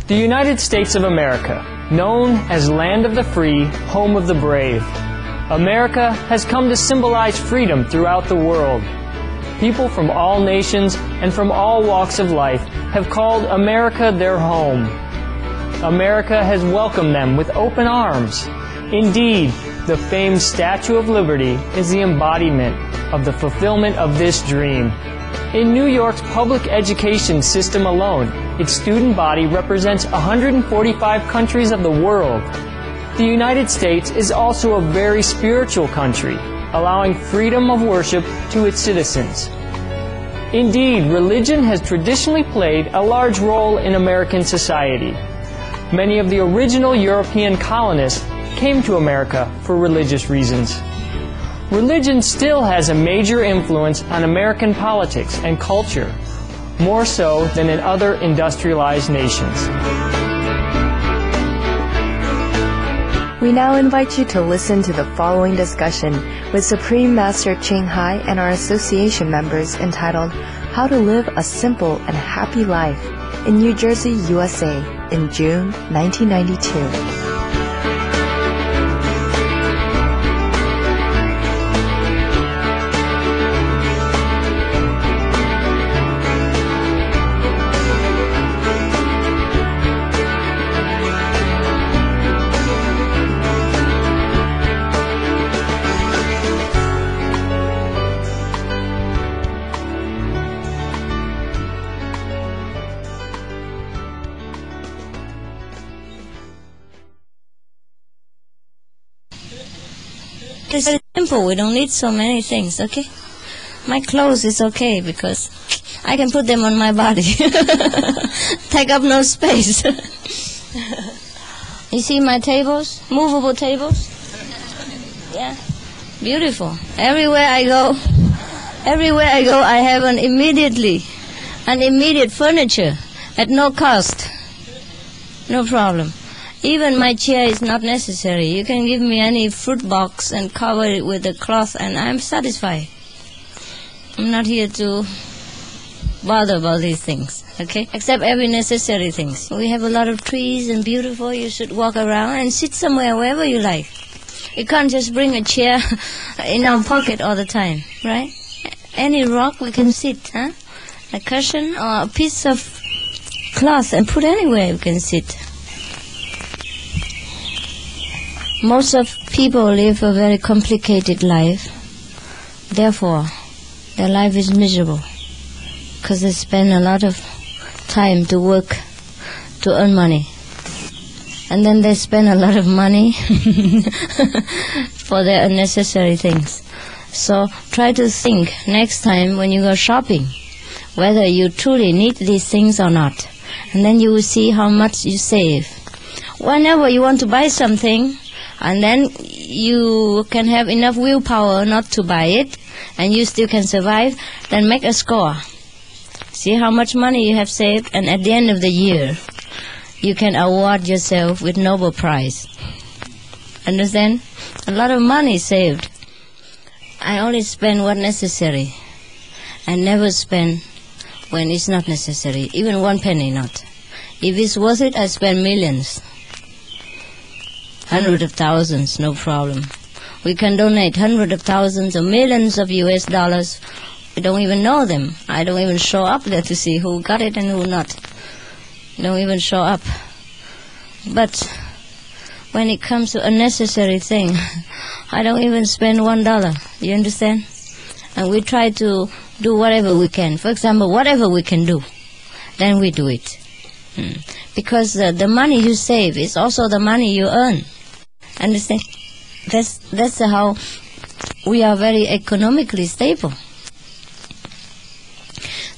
The United States of America, known as Land of the Free, Home of the Brave. America has come to symbolize freedom throughout the world. People from all nations and from all walks of life have called America their home. America has welcomed them with open arms. Indeed, the famed Statue of Liberty is the embodiment of the fulfillment of this dream. In New York's public education system alone, its student body represents 145 countries of the world. The United States is also a very spiritual country, allowing freedom of worship to its citizens. Indeed, religion has traditionally played a large role in American society. Many of the original European colonists came to America for religious reasons. Religion still has a major influence on American politics and culture, more so than in other industrialized nations. We now invite you to listen to the following discussion with Supreme Master Chinghai and our association members entitled How to Live a Simple and Happy Life in New Jersey, USA in June 1992. It's simple. We don't need so many things, okay? My clothes is okay because I can put them on my body. Take up no space. You see my tables? Movable tables? Yeah. Beautiful. Everywhere I go, I have an immediate furniture at no cost. No problem. Even my chair is not necessary. You can give me any fruit box and cover it with a cloth and I'm satisfied. I'm not here to bother about these things, okay? Except every necessary things. We have a lot of trees and beautiful. You should walk around and sit somewhere wherever you like. You can't just bring a chair in our pocket all the time, right? Any rock we can sit, huh? A cushion or a piece of cloth and put anywhere we can sit. Most of people live a very complicated life. Therefore, their life is miserable because they spend a lot of time to work to earn money. And then they spend a lot of money for their unnecessary things. So try to think next time when you go shopping whether you truly need these things or not. And then you will see how much you save. Whenever you want to buy something, and then you can have enough willpower not to buy it, and you still can survive, then make a score. See how much money you have saved, and at the end of the year, you can award yourself with Nobel Prize. Understand? A lot of money saved. I only spend what necessary. I never spend when it's not necessary, even 1 penny not. If it's worth it, I spend millions. Hundreds of thousands, no problem. We can donate hundreds of thousands or millions of US dollars. We don't even know them. I don't even show up there to see who got it and who not. Don't even show up. But when it comes to a necessary thing, I don't even spend $1. You understand? And we try to do whatever we can. For example, whatever we can do, then we do it. Because the money you save is also the money you earn. Understand? That's how we are very economically stable.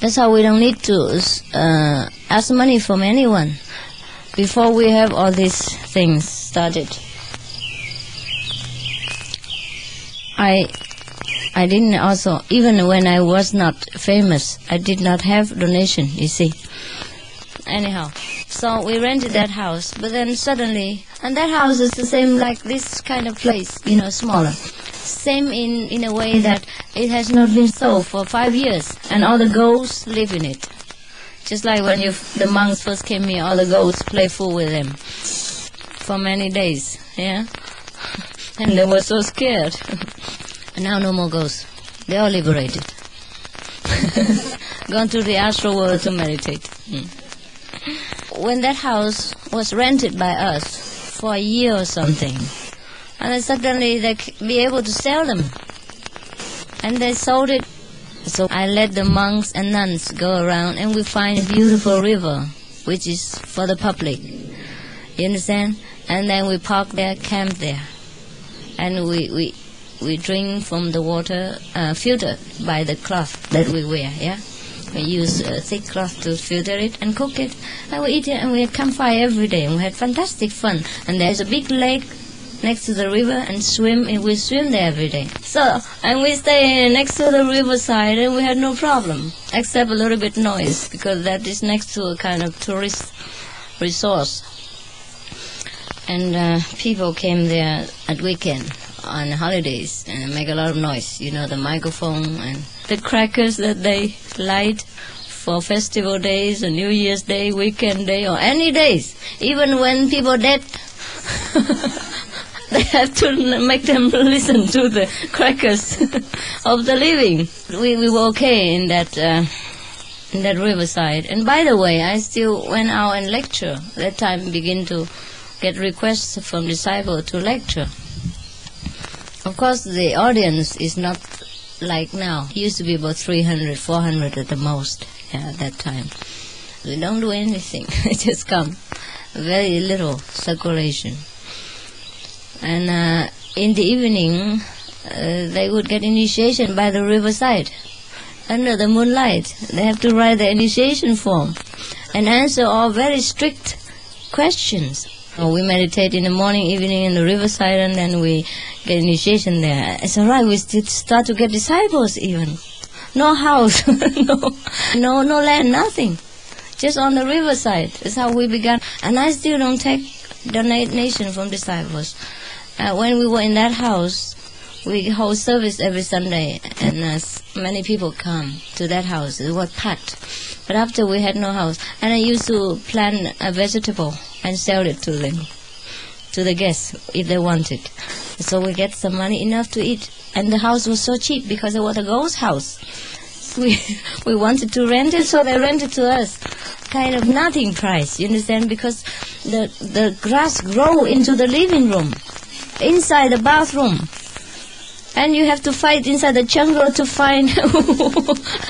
That's how we don't need to ask money from anyone before we have all these things started. I didn't also, even when I was not famous, I did not have donation, you see. Anyhow, so we rented that house, but then suddenly, and that house is the same like this kind of place, smaller. Same in a way that it has not been sold for 5 years, and all the ghosts live in it. Just like when the monks first came here, all the ghosts playful with them for many days, yeah? And they were so scared. And now no more ghosts. They're all liberated. Gone to the astral world to meditate. When that house was rented by us for a year or something, and then suddenly they be able to sell them. And they sold it. So I let the monks and nuns go around, and we find a beautiful river, which is for the public. You understand? And then we park there, camp there. And we drink from the water filtered by the cloth that we wear, yeah? We use a thick cloth to filter it and cook it. And we eat it, and we had campfire every day, and we had fantastic fun. And there's a big lake next to the river, and we swim there every day. So, and we stay next to the riverside, and we had no problem, except a little bit noise, because that is next to a kind of tourist resource. And people came there at weekend, on holidays, and make a lot of noise. You know, the microphone and the crackers that they light for festival days, or New Year's Day, weekend day, or any days. Even when people are dead, they have to make them listen to the crackers of the living. We were okay in that riverside. And by the way, I still went out and lecture. That time begin to get requests from disciples to lecture. Of course, the audience is not like now. It used to be about 300, 400 at the most, at that time. We don't do anything. We just come. Very little circulation. And in the evening, they would get initiation by the riverside, under the moonlight. They have to write the initiation form and answer all very strict questions. We meditate in the morning, evening in the riverside, and then we get initiation there. It's all right. We start to get disciples even. No house, no land, nothing. Just on the riverside. That's how we began. And I still don't take donation from disciples. When we were in that house, we hold service every Sunday, and many people come to that house. It was packed. But after we had no house, and I used to plant a vegetable and sell it to them, to the guests, if they wanted. So we get some money enough to eat. And the house was so cheap because it was a ghost house. We wanted to rent it, so they rented to us. Kind of nothing price, you understand? Because the grass grow into the living room, inside the bathroom. And you have to fight inside the jungle to find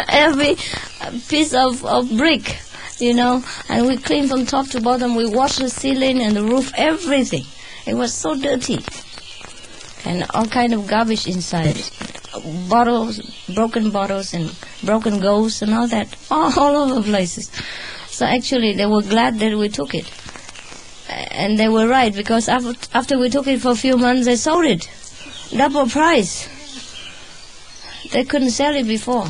every piece of brick, you know. And we clean from top to bottom. We wash the ceiling and the roof, everything. It was so dirty. And all kind of garbage inside. Bottles, broken bottles and broken ghosts and all that. All over places. So actually they were glad that we took it. And they were right, because after we took it for a few months, they sold it. Double price. They couldn't sell it before.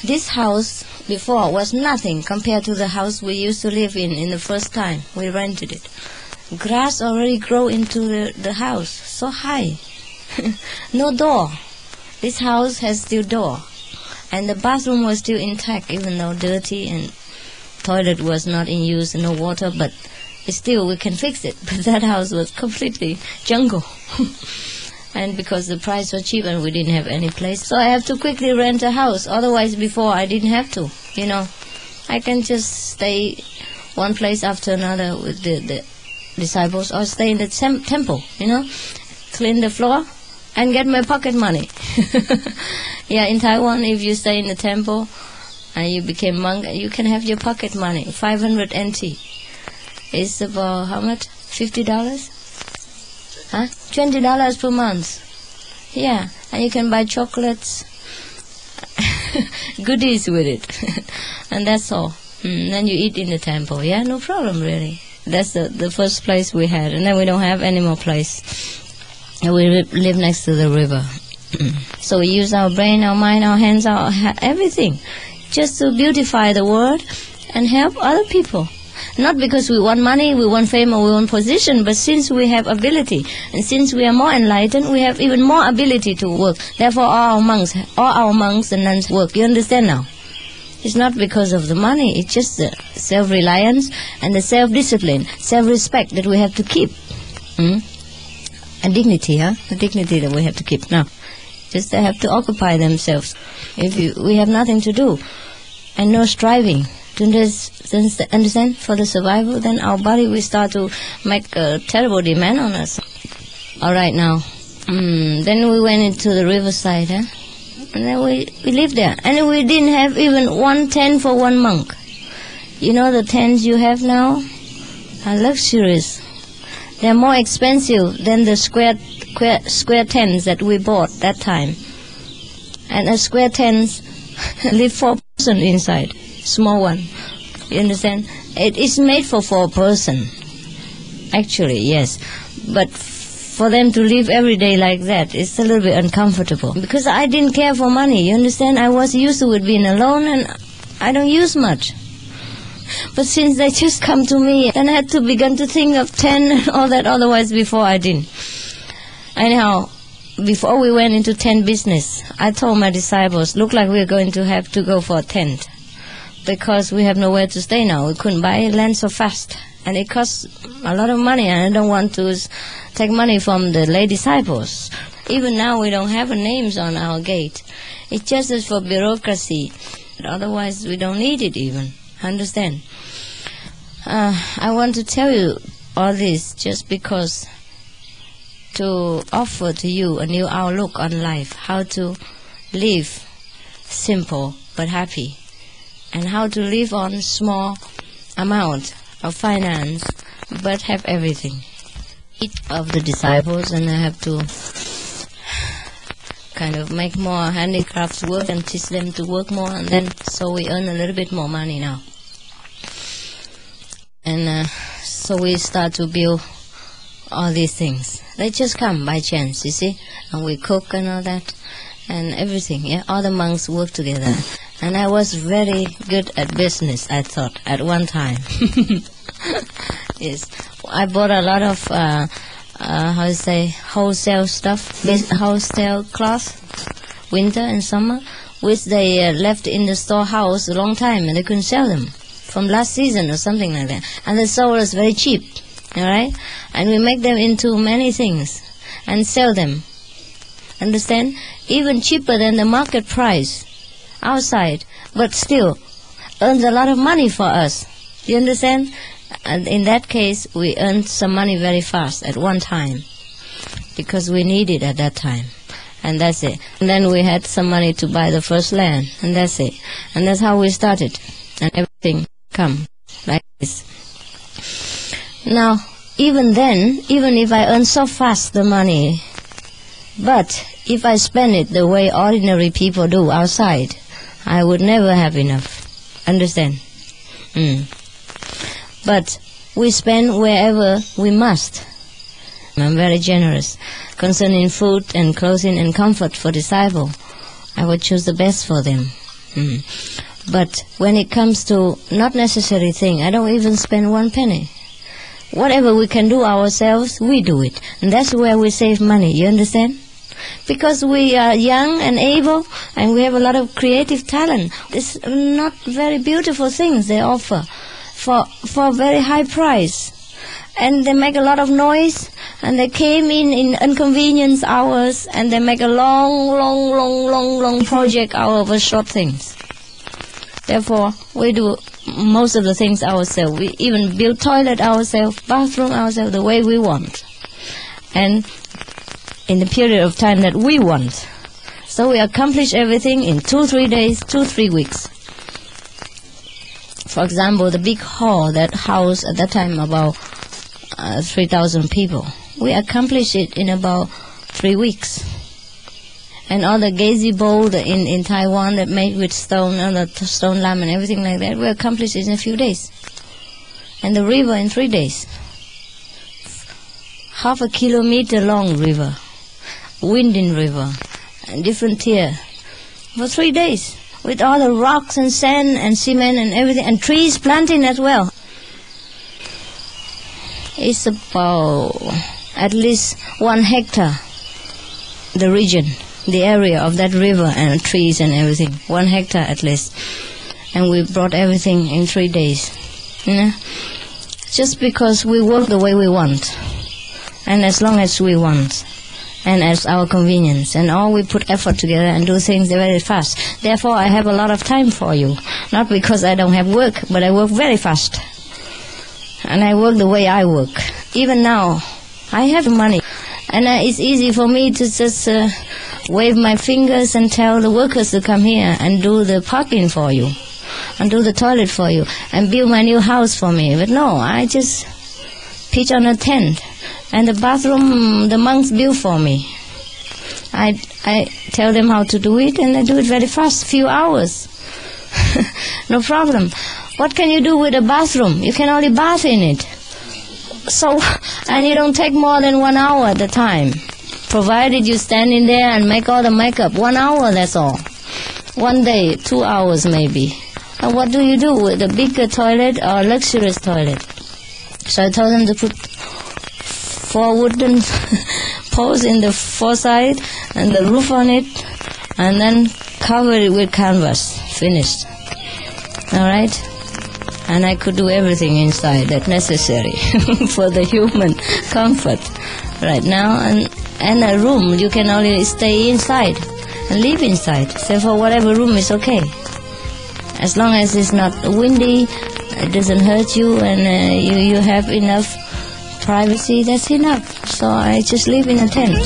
This house before was nothing compared to the house we used to live in the first time we rented it. Grass already grow into the house, so high. No door. This house has still door. And the bathroom was still intact, even though dirty, and toilet was not in use, no water, but still we can fix it. But that house was completely jungle. And because the price was cheap and we didn't have any place, so I have to quickly rent a house. Otherwise before I didn't have to, you know. I can just stay one place after another with the disciples, or stay in the temple, you know, clean the floor and get my pocket money. Yeah, in Taiwan, if you stay in the temple and you became monk, you can have your pocket money, 500 NT. It's about how much? $50? Huh? $20 per month. Yeah, and you can buy chocolates, goodies with it, and that's all. Then you eat in the temple. Yeah, no problem really. That's the first place we had, and then we don't have any more place. And we live next to the river. So we use our brain, our mind, our hands, our everything, just to beautify the world and help other people. Not because we want money, we want fame, or we want position, but since we have ability, and since we are more enlightened, we have even more ability to work. Therefore, all our monks and nuns work. You understand now? It's not because of the money. It's just the self-reliance and the self-discipline, self-respect that we have to keep. And dignity, the dignity that we have to keep. Now, just they have to occupy themselves. We have nothing to do and no striving to understand for the survival, then our body will start to make a terrible demand on us. All right, now. Then we went into the riverside, and then we lived there. And we didn't have even one tent for one monk. You know the tents you have now are luxurious. They're more expensive than the square tents that we bought that time. And a square tent live 4 person inside, small one. You understand? It is made for 4 person. Actually, yes. But for them to live every day like that, it's a little bit uncomfortable. Because I didn't care for money, you understand? I was used to it being alone, and I don't use much. But since they just come to me, then I had to begin to think of 10 and all that, otherwise before I didn't. Anyhow, before we went into tent business, I told my disciples, look like we're going to have to go for a tent, because we have nowhere to stay now. We couldn't buy land so fast, and it costs a lot of money, and I don't want to take money from the lay disciples. Even now we don't have names on our gate. It's just as for bureaucracy. Otherwise we don't need it even. Understand? I want to tell you all this just because to offer to you a new outlook on life, how to live simple but happy, and how to live on small amount of finance but have everything. Each of the disciples, and I have to kind of make more handicrafts work and teach them to work more, and then so we earn a little bit more money now. And so we start to build all these things. They just come by chance, you see, and we cook and all that, and everything, yeah. All the monks work together, and I was very good at business, I thought, at one time. Yes, I bought a lot of wholesale stuff, wholesale cloth, winter and summer, which they left in the storehouse a long time, and they couldn't sell them from last season or something like that, and they sold us very cheap. All right, and we make them into many things and sell them. Understand? Even cheaper than the market price outside, but still earns a lot of money for us. You understand? And in that case, we earned some money very fast at one time because we needed it at that time. And that's it. And then we had some money to buy the first land, and that's it. And that's how we started. And everything come like this. Now, even then, even if I earn so fast the money, but if I spend it the way ordinary people do outside, I would never have enough. Understand? But we spend wherever we must. I'm very generous. Concerning food and clothing and comfort for disciples, I would choose the best for them. But when it comes to not necessary thing, I don't even spend 1 penny. Whatever we can do ourselves, we do it. And that's where we save money, you understand? Because we are young and able, and we have a lot of creative talent. It's not very beautiful things they offer for very high price. And they make a lot of noise, and they came in inconvenience hours, and they make a long project out of short things. Therefore, we do most of the things ourselves. We even build toilet ourselves, bathroom ourselves, the way we want. And in the period of time that we want. So we accomplish everything in 2-3 days, 2-3 weeks. For example, the big hall that housed at that time about 3,000 people. We accomplished it in about 3 weeks. And all the gazebo in Taiwan that made with stone, and the stone lamp and everything like that, we accomplished it in a few days. And the river in 3 days. 0.5 kilometer long river, winding river, and different tier, for 3 days, with all the rocks and sand and cement and everything, and trees planting as well. It's about at least 1 hectare, the region, the area of that river and trees and everything, 1 hectare at least. and we brought everything in 3 days. Just because we work the way we want, and as long as we want, and as our convenience, and all we put effort together and do things very fast. Therefore, I have a lot of time for you, not because I don't have work, but I work very fast, and I work the way I work. Even now, I have money, and it's easy for me to just wave my fingers and tell the workers to come here and do the parking for you, and do the toilet for you, and build my new house for me. But no, I just pitch on a tent, and the bathroom the monks build for me. I tell them how to do it, and they do it very fast, few hours. No problem. What can you do with a bathroom? You can only bath in it. So, and you don't take more than 1 hour at a time, provided you stand in there and make all the makeup. 1 hour, that's all. One day, 2 hours maybe. And what do you do with a bigger toilet or luxurious toilet? So I told them to put 4 wooden poles in the 4 sides and the roof on it, and then cover it with canvas. Finished. All right? And I could do everything inside that's necessary for the human comfort right now. And a room, you can only stay inside and live inside. So for whatever room is okay. As long as it's not windy, it doesn't hurt you, and you have enough privacy, that's enough. So I just live in a tent.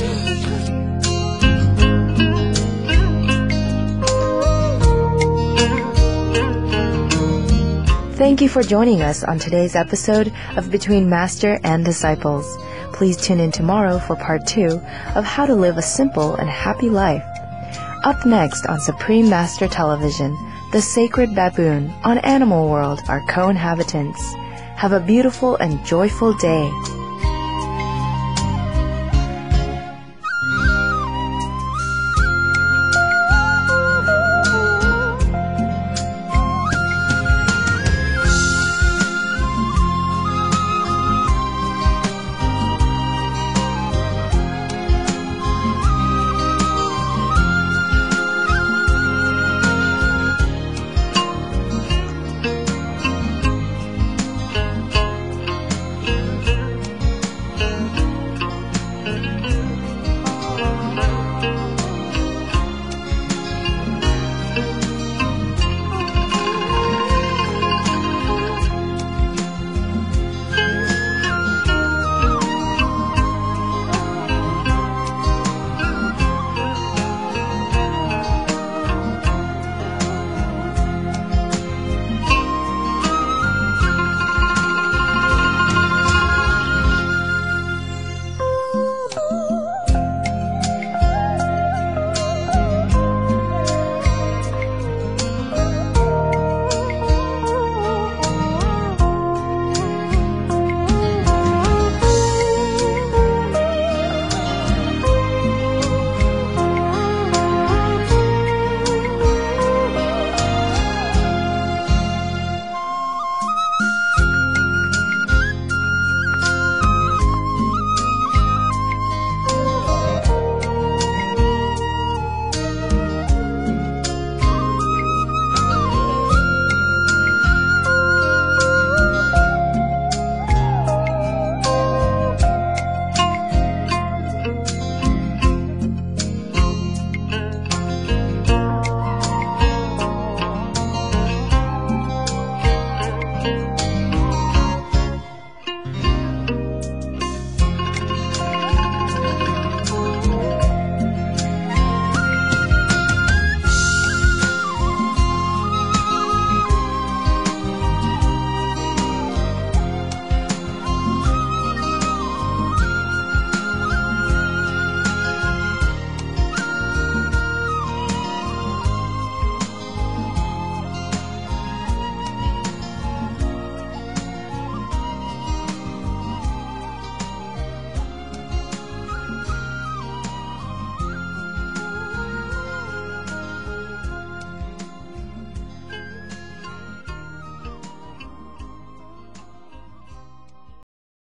Thank you for joining us on today's episode of Between Master and Disciples. Please tune in tomorrow for part 2 of How to Live a Simple and Happy Life. Up next on Supreme Master Television, the sacred baboon on Animal World are co-inhabitants. Have a beautiful and joyful day.